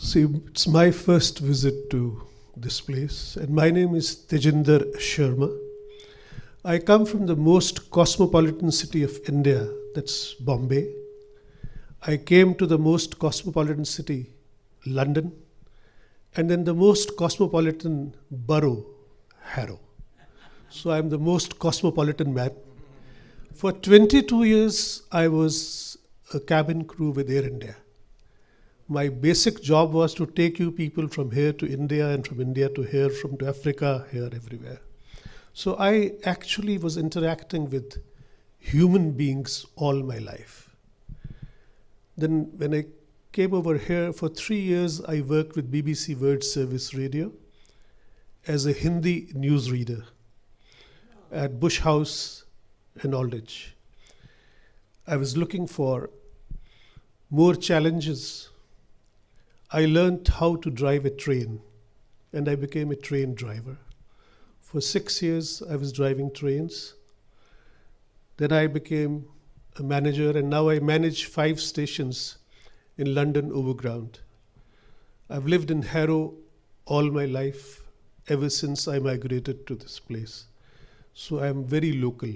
See, it's my first visit to this place, and my name is Tejendra Sharma. I come from the most cosmopolitan city of India, that's Bombay. I came to the most cosmopolitan city, London, and then the most cosmopolitan borough, Harrow. So I'm the most cosmopolitan man. For 22 years, I was a cabin crew with Air India. My basic job was to take you people from here to India and from India to here, from to Africa, here, everywhere. So I actually was interacting with human beings all my life. Then when I came over here for 3 years, I worked with BBC World Service Radio as a Hindi newsreader at Bush House in Aldwych. I was looking for more challenges. I learned how to drive a train, and I became a train driver. For 6 years, I was driving trains. Then I became a manager, and now I manage 5 stations in London Overground. I've lived in Harrow all my life, ever since I migrated to this place. So I'm very local.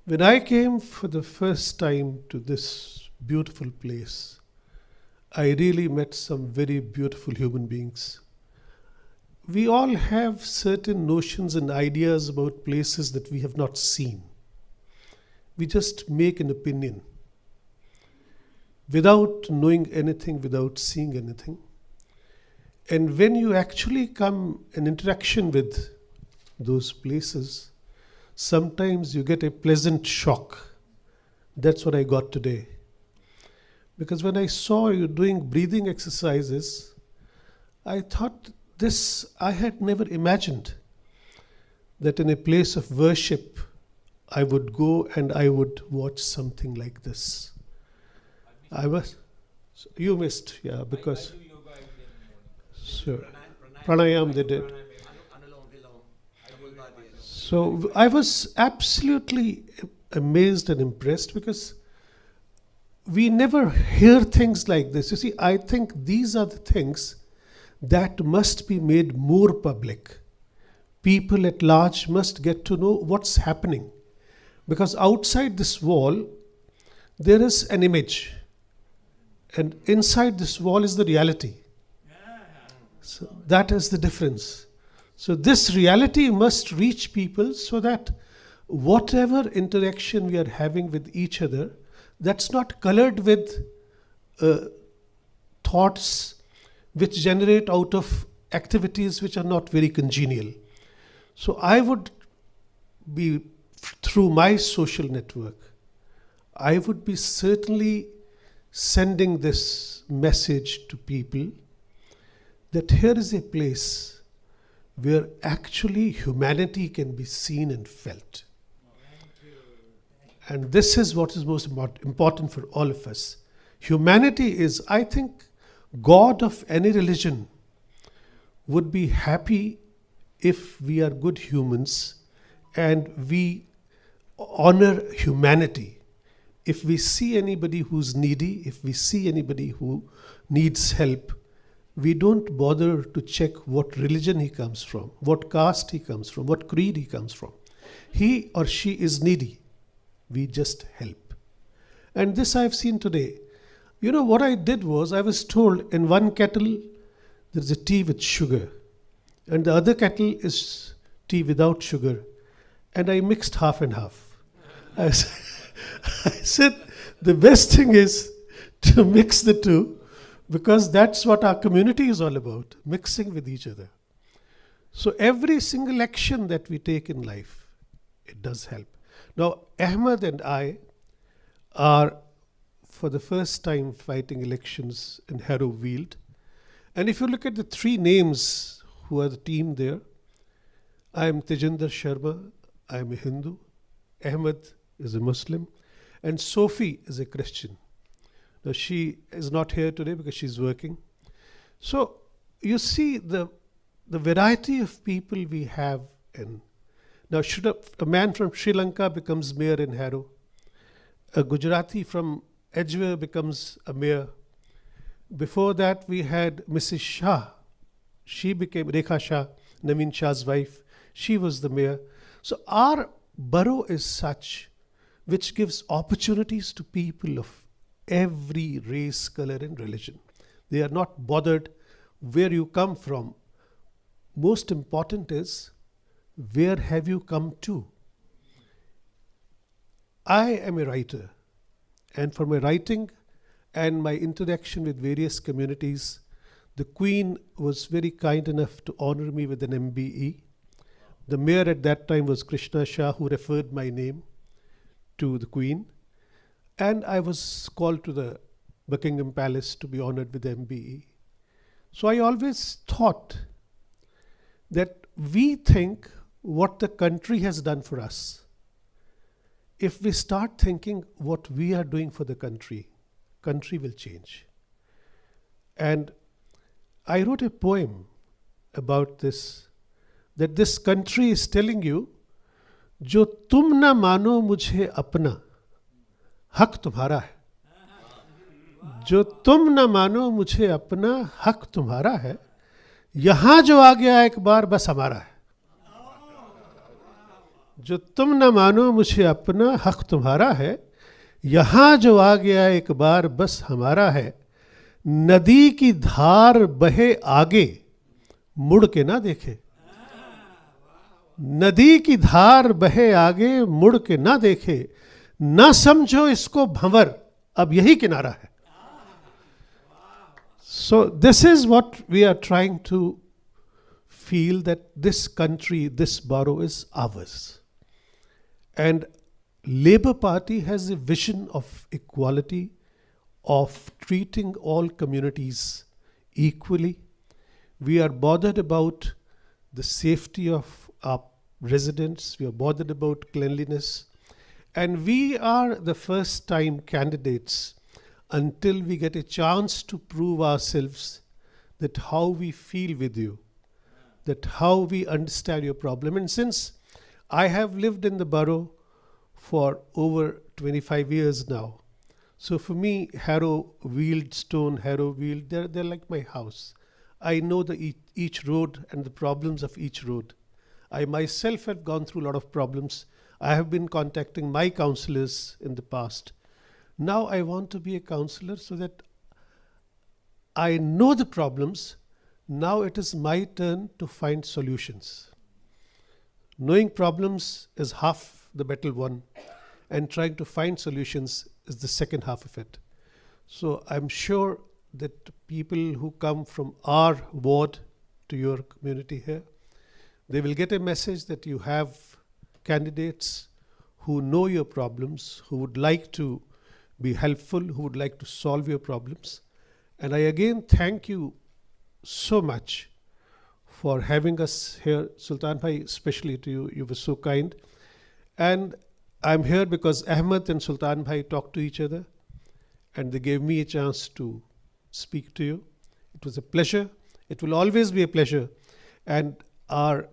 When I came for the first time to this beautiful place, I really met some very beautiful human beings. We all have certain notions and ideas about places that we have not seen. We just make an opinion without knowing anything, without seeing anything. And when you actually come in interaction with those places, sometimes you get a pleasant shock. That's what I got today. Because when I saw you doing breathing exercises, I thought this, I had never imagined that in a place of worship, I would go and I would watch something like this. You missed, yeah, because. I do yoga every day in the morning. Sure. Pranayam they did. So I was absolutely amazed and impressed because we never hear things like this. You see, I think these are the things that must be made more public. People at large must get to know what's happening. Because outside this wall, there is an image. And inside this wall is the reality. So that is the difference. So this reality must reach people so that whatever interaction we are having with each other, that's not colored with thoughts which generate out of activities which are not very congenial. So I would be, through my social network, I would be certainly sending this message to people that here is a place where actually humanity can be seen and felt. And this is what is most important for all of us. Humanity is, I think, God of any religion would be happy if we are good humans and we honor humanity. If we see anybody who's needy, if we see anybody who needs help, we don't bother to check what religion he comes from, what caste he comes from, what creed he comes from. He or she is needy. We just help. And this I've seen today. You know, what I did was, I was told in one kettle there's a tea with sugar, and the other kettle is tea without sugar, and I mixed half and half. I said the best thing is to mix the two, because that's what our community is all about, mixing with each other. So every single action that we take in life, it does help. Now, Ahmed and I are for the first time fighting elections in Harrow Weald. And if you look at the 3 names who are the team there, I am Tejendra Sharma, I am a Hindu, Ahmed is a Muslim, and Sophie is a Christian. Now, she is not here today because she's working. So you see the variety of people we have in. Now, should a man from Sri Lanka becomes mayor in Harrow, a Gujarati from Edgware becomes a mayor, Before that, we had Mrs. Shah. She became Rekha Shah, Naveen Shah's wife. She was the mayor. So our borough is such which gives opportunities to people of every race, color, and religion. They are not bothered where you come from. Most important is, where have you come to? I am a writer, and for my writing and my interaction with various communities, the Queen was very kind enough to honor me with an MBE. The mayor at that time was Krishna Shah, who referred my name to the Queen, and I was called to the Buckingham Palace to be honored with the MBE. So I always thought that we think what the country has done for us. If we start thinking what we are doing for the country will change. And I wrote a poem about this, that this country is telling you, जो तुम ना मानो मुझे अपना, हक तुम्हारा है. जो तुम ना मानो मुझे अपना, हक तुम्हारा है. यहां जो आ गया एक बार बस हमारा है. जो तुम न मानो मुझे अपना, हक तुम्हारा है. यहां जो आ गया एक बार बस हमारा है. नदी की धार बहे आगे, मुड़ के ना देखे. नदी की धार बहे आगे, मुड़ के ना देखे. ना समझो इसको भंवर, अब यही किनारा है. So this is what we are trying to feel, that this country, this borough is ours. And Labour Party has a vision of equality, of treating all communities equally. We are bothered about the safety of our residents. We are bothered about cleanliness. And we are the first time candidates until we get a chance to prove ourselves that how we feel with you, that how we understand your problem. And since I have lived in the borough for over 25 years now, so for me, Harrow, Wealdstone, Harrow, Weald, they're like my house. I know each road and the problems of each road. I myself have gone through a lot of problems. I have been contacting my councillors in the past. Now I want to be a councillor so that I know the problems. Now it is my turn to find solutions. Knowing problems is half the battle won, and trying to find solutions is the second half of it. So I'm sure that people who come from our ward to your community here, they will get a message that you have candidates who know your problems, who would like to be helpful, who would like to solve your problems. And I again thank you so much for having us here. Sultan Bhai, especially to you, you were so kind. And I'm here because Ahmed and Sultan Bhai talked to each other, and they gave me a chance to speak to you. It was a pleasure. It will always be a pleasure. And our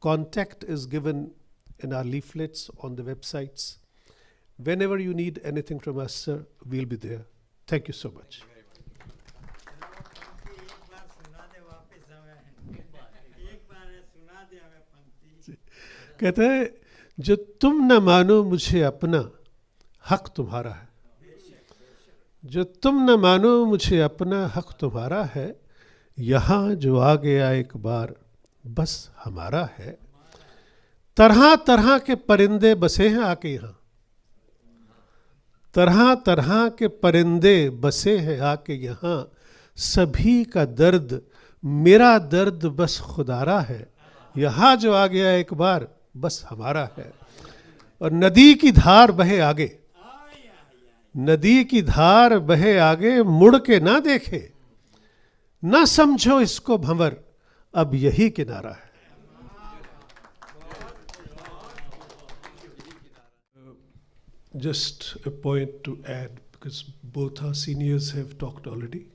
contact is given in our leaflets on the websites. Whenever you need anything from us, sir, we'll be there. Thank you so much. कहते हैं, जो तुम न मानो मुझे अपना, हक तुम्हारा है. जो तुम न मानो मुझे अपना, हक तुम्हारा है. यहाँ जो आ गया एक बार बस हमारा है. तरह तरह के परिंदे बसे हैं आके यहाँ. तरह तरह के परिंदे बसे हैं आके यहाँ. सभी का दर्द मेरा दर्द बस खुदारा है. यहाँ जो आ गया एक बार बस हमारा है. और नदी की धार बहे आगे, नदी की धार बहे आगे, मुड़ के ना देखे. ना समझो इसको भंवर, अब यही किनारा है. Just a point to add, because both our seniors have talked already.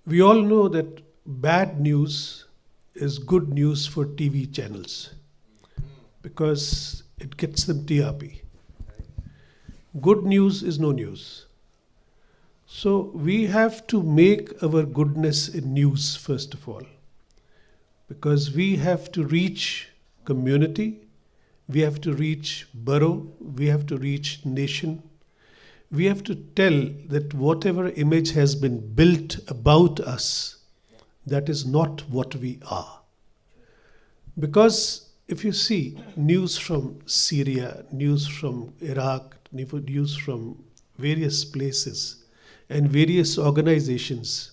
We all know that bad news is good news for TV channels because it gets them TRP. Good news is no news. So we have to make our goodness in news first of all, because we have to reach community, we have to reach borough, we have to reach nation. We have to tell that whatever image has been built about us, that is not what we are. Because if you see news from Syria, news from Iraq, news from various places and various organizations,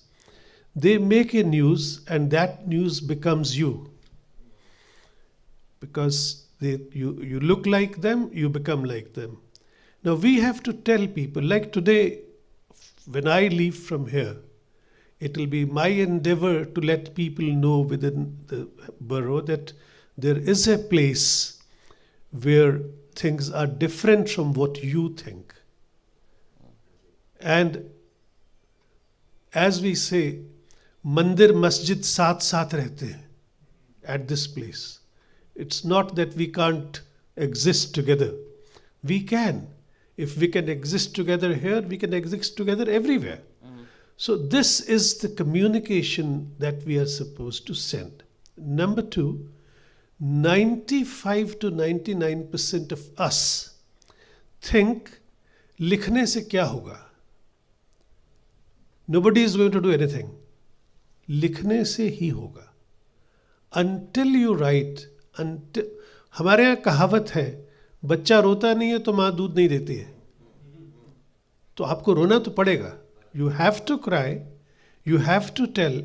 they make a news and that news becomes you. Because you look like them, you become like them. Now we have to tell people, like today, when I leave from here, it will be my endeavor to let people know within the borough that there is a place where things are different from what you think. And as we say, Mandir Masjid saath saath rehte hain at this place. It's not that we can't exist together. We can. If we can exist together here, we can exist together everywhere. So this is the communication that we are supposed to send. Number two, 95 to 99% of us think, likhne se kya hoga? Nobody is going to do anything. Likhne se hi hoga. Until you write, हमारे यहाँ कहावत है, बच्चा रोता नहीं है तो माँ दूध नहीं देती है. तो आपको रोना तो पड़ेगा. You have to cry. You have to tell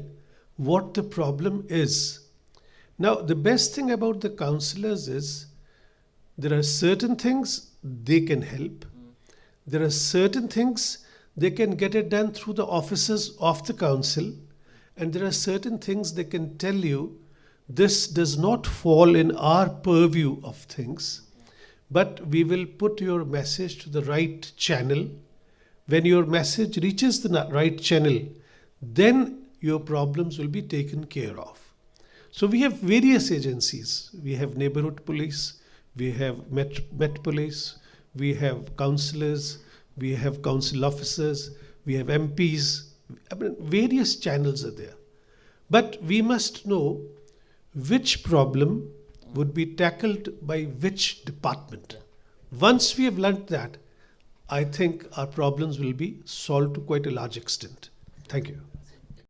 what the problem is. Now, the best thing about the counselors is there are certain things they can help. There are certain things they can get it done through the offices of the council. And there are certain things they can tell you, this does not fall in our purview of things. But we will put your message to the right channel. When your message reaches the right channel, then your problems will be taken care of. So we have various agencies. We have neighborhood police, we have Met police, we have councillors, we have council officers, we have MPs. I mean, various channels are there. But we must know which problem would be tackled by which department. Once we have learnt that, I think our problems will be solved to quite a large extent. Thank you.